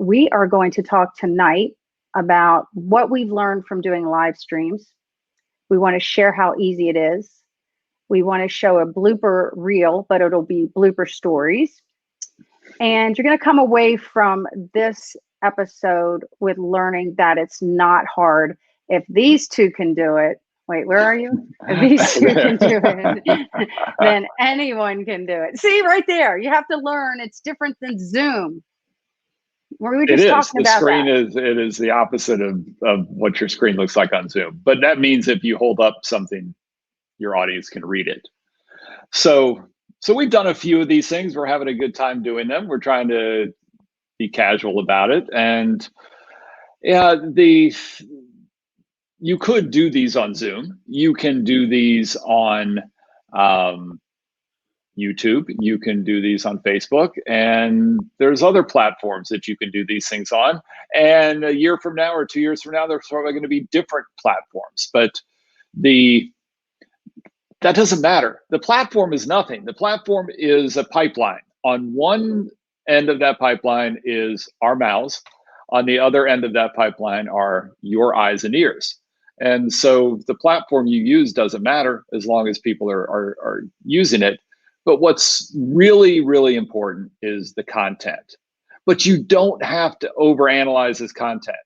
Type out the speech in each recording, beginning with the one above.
We are going to talk tonight about what we've learned from doing live streams. We want to share how easy it is. We want to show a blooper reel, but it'll be blooper stories. And you're going to come away from this episode with learning that it's not hard. If these two can do it, wait, where are you? If these two can do it, then anyone can do it. See, right there, you have to learn. It's different than Zoom. We were just talking about screen that. it is the opposite of what your screen looks like on Zoom. But that means if you hold up something, your audience can read it. So we've done a few of these things. We're having a good time doing them. We're trying to be casual about it. And yeah, you could do these on Zoom. You can do these on YouTube. You can do these on Facebook. And there's other platforms that you can do these things on. And a year from now or 2 years from now, there's probably going to be different platforms. But that doesn't matter. The platform is nothing. The platform is a pipeline. On one end of that pipeline is our mouths. On the other end of that pipeline are your eyes and ears. And so the platform you use doesn't matter as long as people are using it. But what's really, really important is the content. But you don't have to overanalyze this content.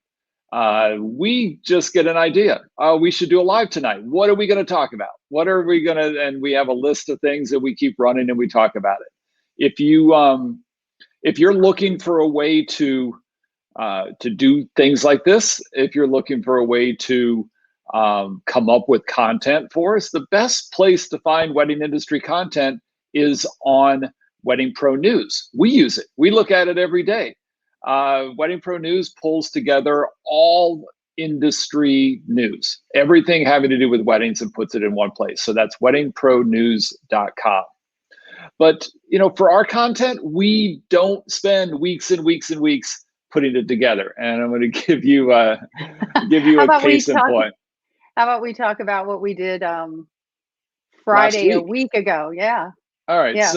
We just get an idea. We should do a live tonight. What are we going to talk about? What are we going to, and we have a list of things that we keep running and we talk about it. If you're looking for a way to do things like this, if you're looking for a way to come up with content for us, the best place to find wedding industry content is on Wedding Pro News. We use it. We look at it every day. Wedding Pro News pulls together all industry news, everything having to do with weddings, and puts it in one place. So that's weddingpronews.com. But for our content, we don't spend weeks and weeks and weeks putting it together. And I'm going to give you a case in point. How about we talk about what we did Friday a week ago? Yeah. All right. Yeah.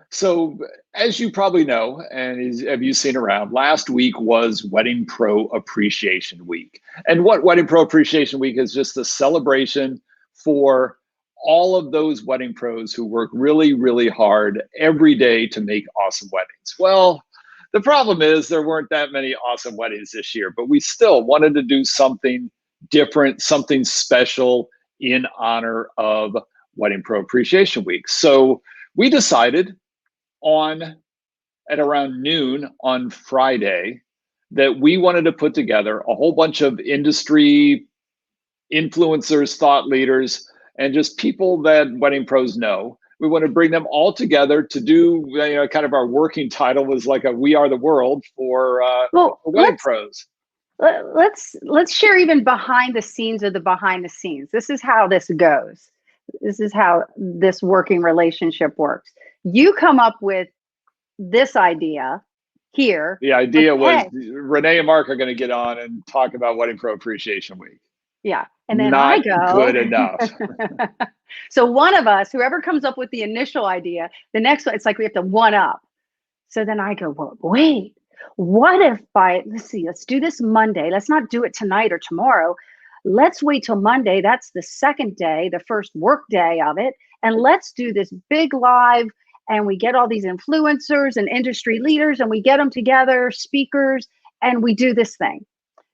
So as you probably know, and have you seen around, last week was Wedding Pro Appreciation Week. And what Wedding Pro Appreciation Week is just a celebration for all of those wedding pros who work really, really hard every day to make awesome weddings. Well, the problem is there weren't that many awesome weddings this year, but we still wanted to do something different, something special in honor of Wedding Pro Appreciation Week. So we decided at around noon on Friday that we wanted to put together a whole bunch of industry influencers, thought leaders, and just people that wedding pros know. We want to bring them all together to do kind of our working title was like a "We Are the World" for wedding pros. Let's share even behind the scenes of the behind the scenes. This is how this goes. This is how this working relationship works. You come up with this idea here. The idea was Renee and Mark are going to get on and talk about Wedding Pro Appreciation Week. Yeah. And then Not I go. Good enough. So one of us, whoever comes up with the initial idea, the next one, it's like we have to one up. So then I go, well, wait, what if let's do this Monday. Let's not do it tonight or tomorrow. Let's wait till Monday. That's the second day, the first work day of it. And let's do this big live, and we get all these influencers and industry leaders, and we get them together, speakers, and we do this thing.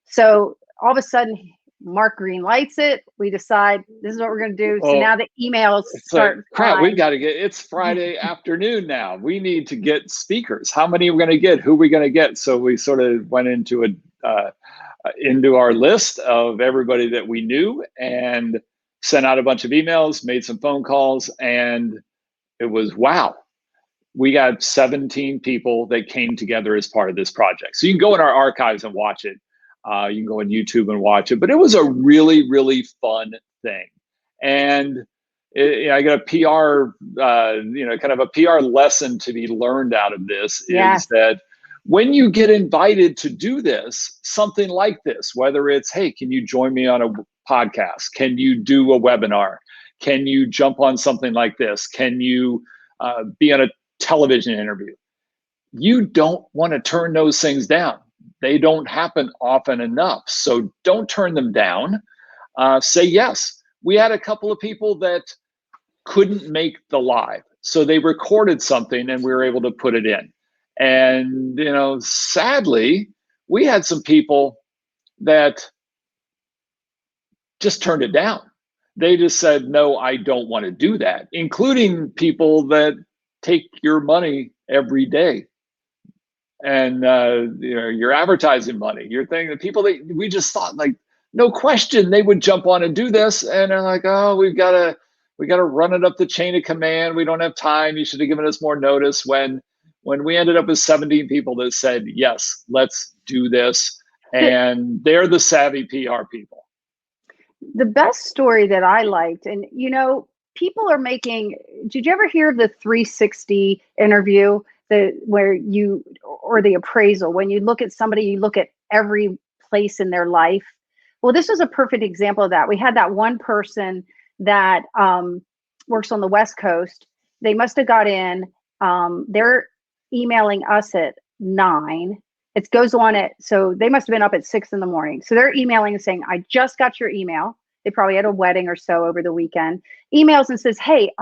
So all of a sudden, Mark green lights it. We decide this is what we're going to do. So now the emails start. Crap, we got to it's Friday afternoon now. We need to get speakers. How many are we going to get? Who are we going to get? So we sort of went into our list of everybody that we knew and sent out a bunch of emails, made some phone calls, and it was wow. We got 17 people that came together as part of this project. So you can go in our archives and watch it. You can go on YouTube and watch it, but it was a really, really fun thing. And I got a PR, kind of a PR lesson to be learned out of this is that when you get invited to do this, something like this, whether it's, hey, can you join me on a podcast? Can you do a webinar? Can you jump on something like this? Can you be on a television interview? you don't want to turn those things down. They don't happen often enough. So don't turn them down. Say yes. We had a couple of people that couldn't make the live, so they recorded something and we were able to put it in. And, sadly, we had some people that just turned it down. They just said, no, I don't want to do that, including people that take your money every day. And your advertising money, your thing, the people that we just thought, like, no question, they would jump on and do this. And they're like, oh, we got to run it up the chain of command. We don't have time. You should have given us more notice. When we ended up with 17 people that said, yes, let's do this. And they're the savvy PR people. The best story that I liked, and people are making, did you ever hear of the 360 interview? Or the appraisal, when you look at somebody, you look at every place in their life. Well, this was a perfect example of that. We had that one person that works on the West Coast. They must have got in. They're emailing us at 9. It goes on so they must have been up at 6 in the morning. So they're emailing and saying, I just got your email. They probably had a wedding or so over the weekend. Emails and says, hey,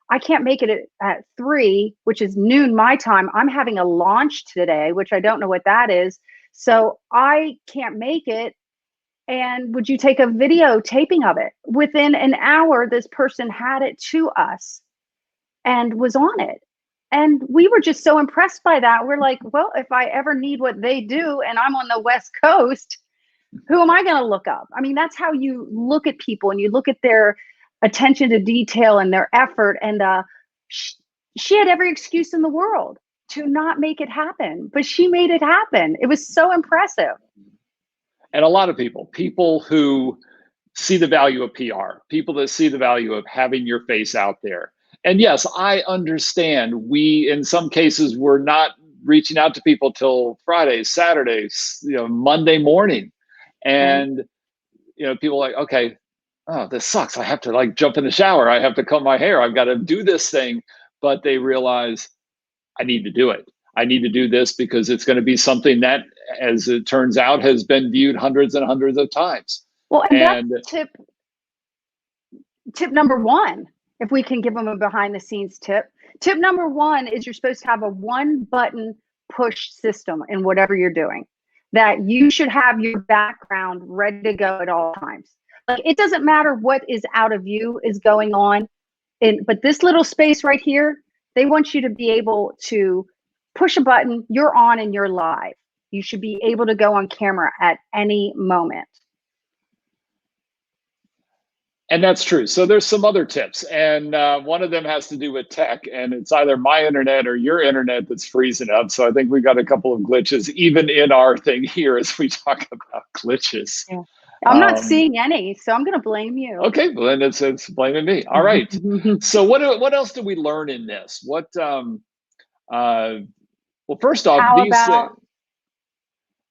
I can't make it at 3, which is noon my time. I'm having a launch today, which I don't know what that is. So I can't make it. And would you take a video taping of it? Within an hour, this person had it to us and was on it. And we were just so impressed by that. We're like, well, if I ever need what they do and I'm on the West Coast, who am I going to look up? I mean, that's how you look at people, and you look at their attention to detail and their effort. And she had every excuse in the world to not make it happen, but she made it happen. It was so impressive. And a lot of people who see the value of PR, people that see the value of having your face out there. And yes, I understand we, in some cases, we're not reaching out to people till Friday, Saturday, Monday morning. And, people are like, okay, oh, this sucks. I have to jump in the shower. I have to comb my hair. I've got to do this thing. But they realize I need to do it. I need to do this because it's going to be something that, as it turns out, has been viewed hundreds and hundreds of times. Well, and that's tip number 1, if we can give them a behind the scenes tip. Tip number 1 is you're supposed to have a 1-button push system in whatever you're doing, that you should have your background ready to go at all times. Like, it doesn't matter what is out of view is going on, but this little space right here, they want you to be able to push a button, you're on and you're live. You should be able to go on camera at any moment. And that's true. So there's some other tips, and one of them has to do with tech, and it's either my internet or your internet that's freezing up. So I think we got a couple of glitches even in our thing here as we talk about glitches. Yeah. I'm not seeing any, so I'm going to blame you. Okay, well then it's blaming me. All right. So what else did we learn in this? Well, first off,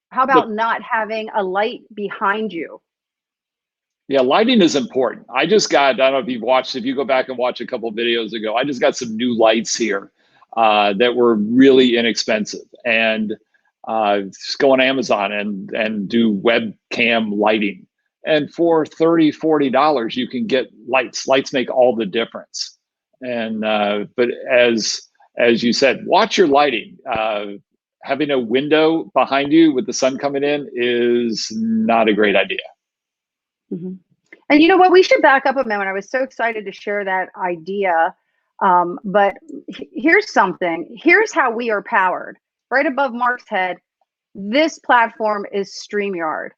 how about not having a light behind you? Yeah, lighting is important. I don't know if you've watched, if you go back and watch a couple of videos ago, I just got some new lights here that were really inexpensive. And just go on Amazon and do webcam lighting. And for $30, $40, you can get lights. Lights make all the difference. And but as you said, watch your lighting. Having a window behind you with the sun coming in is not a great idea. Mm-hmm. And you know what? We should back up a minute. I was so excited to share that idea. But here's something. Here's how we are powered. Right above Mark's head, this platform is StreamYard.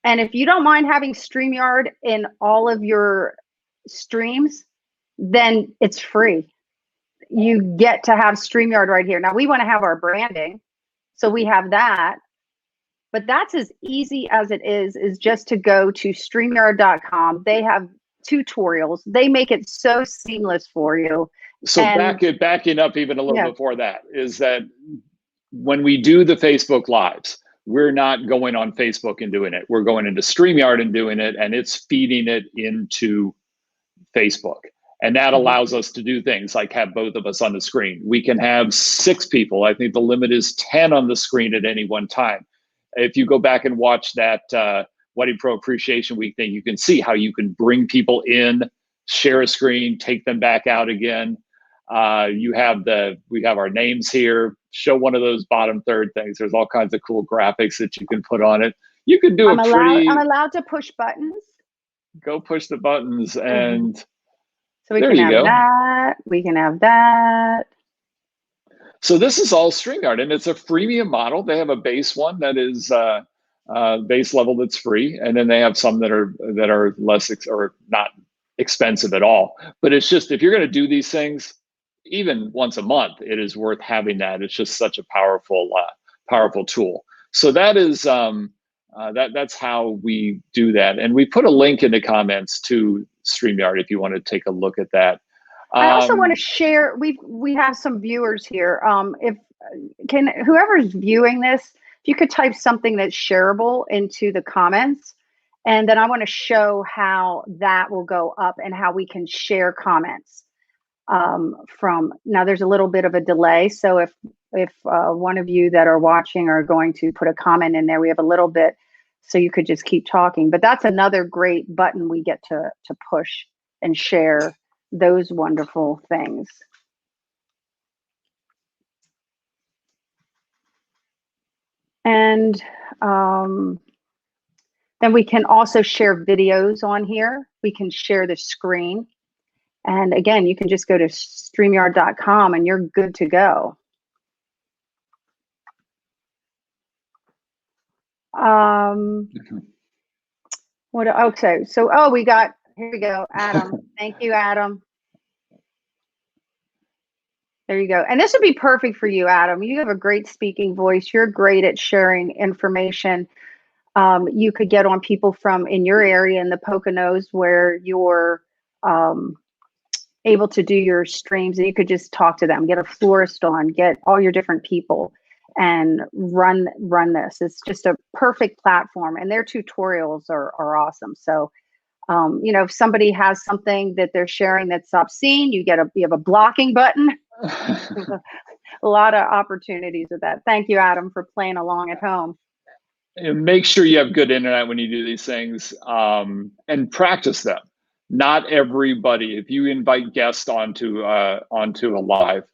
And if you don't mind having StreamYard in all of your streams, then it's free. You get to have StreamYard right here. Now, we want to have our branding, so we have that. But that's as easy as it is just to go to StreamYard.com. They have tutorials. They make it so seamless for you. So backing up even a little before that is that when we do the Facebook Lives, we're not going on Facebook and doing it. We're going into StreamYard and doing it, and it's feeding it into Facebook. And that allows us to do things like have both of us on the screen. We can have 6 people. I think the limit is 10 on the screen at any one time. If you go back and watch that Wedding Pro Appreciation Week thing, you can see how you can bring people in, share a screen, take them back out again. We have our names here. Show one of those bottom third things. There's all kinds of cool graphics that you can put on it. You can do I'm allowed to push buttons. Go push the buttons and so we can have that. We can have that. So this is all StreamYard, and it's a freemium model. They have a base one that is base level that's free, and then they have some that are less or not expensive at all. But it's just, if you're going to do these things, even once a month, it is worth having that. It's just such a powerful tool. So that is that's how we do that, and we put a link in the comments to StreamYard if you want to take a look at that. I also want to share. We have some viewers here. Whoever's viewing this, if you could type something that's shareable into the comments, and then I want to show how that will go up and how we can share comments. From now, there's a little bit of a delay, so if one of you that are watching are going to put a comment in there, we have a little bit, so you could just keep talking. But that's another great button we get to push and share those wonderful things. And then we can also share videos on here. We can share the screen. And again, you can just go to StreamYard.com and you're good to go. Okay, so we got, here we go, Adam. Thank you, Adam. There you go. And this would be perfect for you, Adam. You have a great speaking voice. You're great at sharing information. You could get on people from in your area in the Poconos where you're able to do your streams, and you could just talk to them, get a florist on, get all your different people and run this. It's just a perfect platform, and their tutorials are awesome. So if somebody has something that they're sharing that's obscene, you have a blocking button. A lot of opportunities with that. Thank you, Adam, for playing along at home. And make sure you have good internet when you do these things, and practice them. Not everybody, if you invite guests onto a live,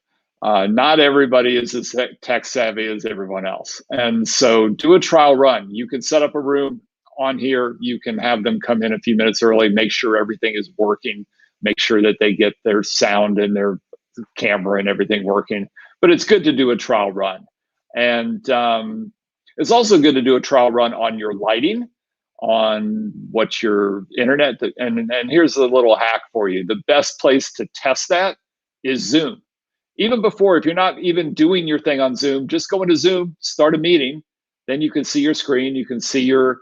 not everybody is as tech savvy as everyone else. And so do a trial run. You can set up a room on here. You can have them come in a few minutes early, make sure everything is working, make sure that they get their sound and their camera and everything working. But it's good to do a trial run. And it's also good to do a trial run on your lighting, on what your internet, and here's a little hack for you. The best place to test that is Zoom. Even before, if you're not even doing your thing on Zoom, just go into Zoom, start a meeting, then you can see your screen, you can see your,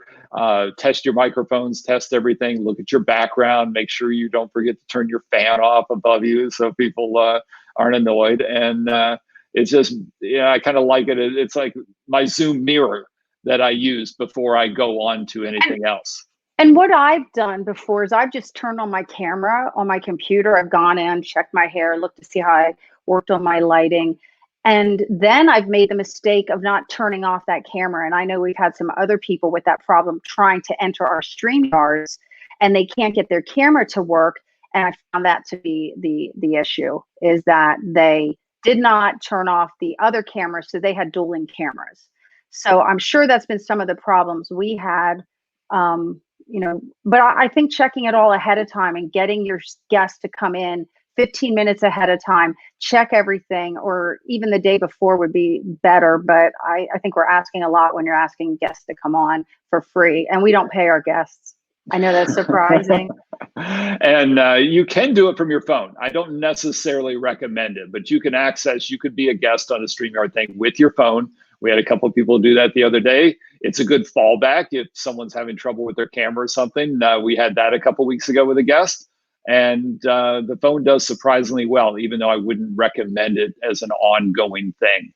test your microphones, test everything, look at your background, make sure you don't forget to turn your fan off above you so people aren't annoyed. And it's just, I kind of like it. It's like my Zoom mirror that I use before I go on to anything else. And what I've done before is I've just turned on my camera on my computer. I've gone in, checked my hair, looked to see how I worked on my lighting. And then I've made the mistake of not turning off that camera. And I know we've had some other people with that problem trying to enter our StreamYards and they can't get their camera to work. And I found that to be the issue, is that they did not turn off the other camera, so they had dueling cameras. So I'm sure that's been some of the problems we had, but I think checking it all ahead of time and getting your guests to come in 15 minutes ahead of time, check everything, or even the day before would be better. But I think we're asking a lot when you're asking guests to come on for free, and we don't pay our guests. I know that's surprising. And you can do it from your phone. I don't necessarily recommend it, but you could be a guest on a StreamYard thing with your phone. We had a couple of people do that the other day. It's a good fallback if someone's having trouble with their camera or something. We had that a couple of weeks ago with a guest, and the phone does surprisingly well, even though I wouldn't recommend it as an ongoing thing.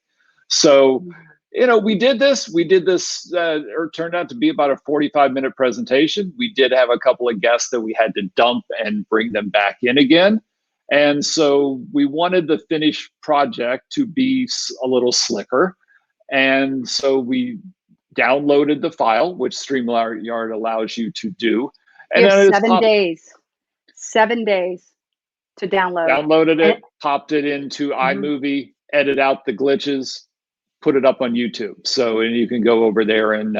So, we did this. It turned out to be about a 45-minute presentation. We did have a couple of guests that we had to dump and bring them back in again. And so we wanted the finished project to be a little slicker. And so we downloaded the file, which StreamYard allows you to do. And You have then 7 days. 7 days to download. Downloaded it, popped it into Mhm. iMovie, edit out the glitches, put it up on YouTube. So, and you can go over there and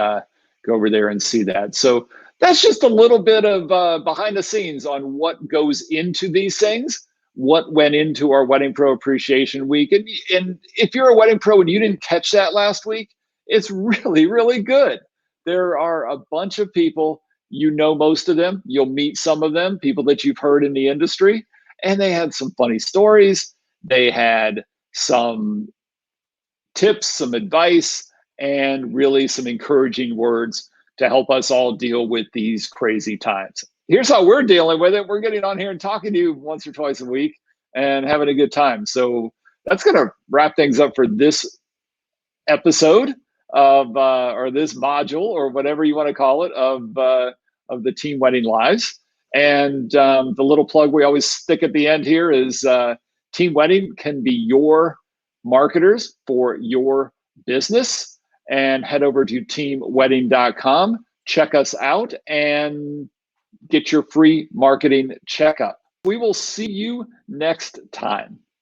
see that. So that's just a little bit of behind the scenes on what goes into these things, what went into our Wedding Pro Appreciation Week. And if you're a wedding pro and you didn't catch that last week, it's really, really good. There are a bunch of people, you know, most of them, you'll meet some of them, people that you've heard in the industry, and they had some funny stories. They had some tips, some advice, and really some encouraging words to help us all deal with these crazy times. Here's how we're dealing with it. We're getting on here and talking to you once or twice a week and having a good time. So that's going to wrap things up for this episode of or this module or whatever you want to call it of the Team Wedding Lives. And the little plug we always stick at the end here is Team Wedding can be your marketers for your business. And head over to teamwedding.com, check us out, and get your free marketing checkup. We will see you next time.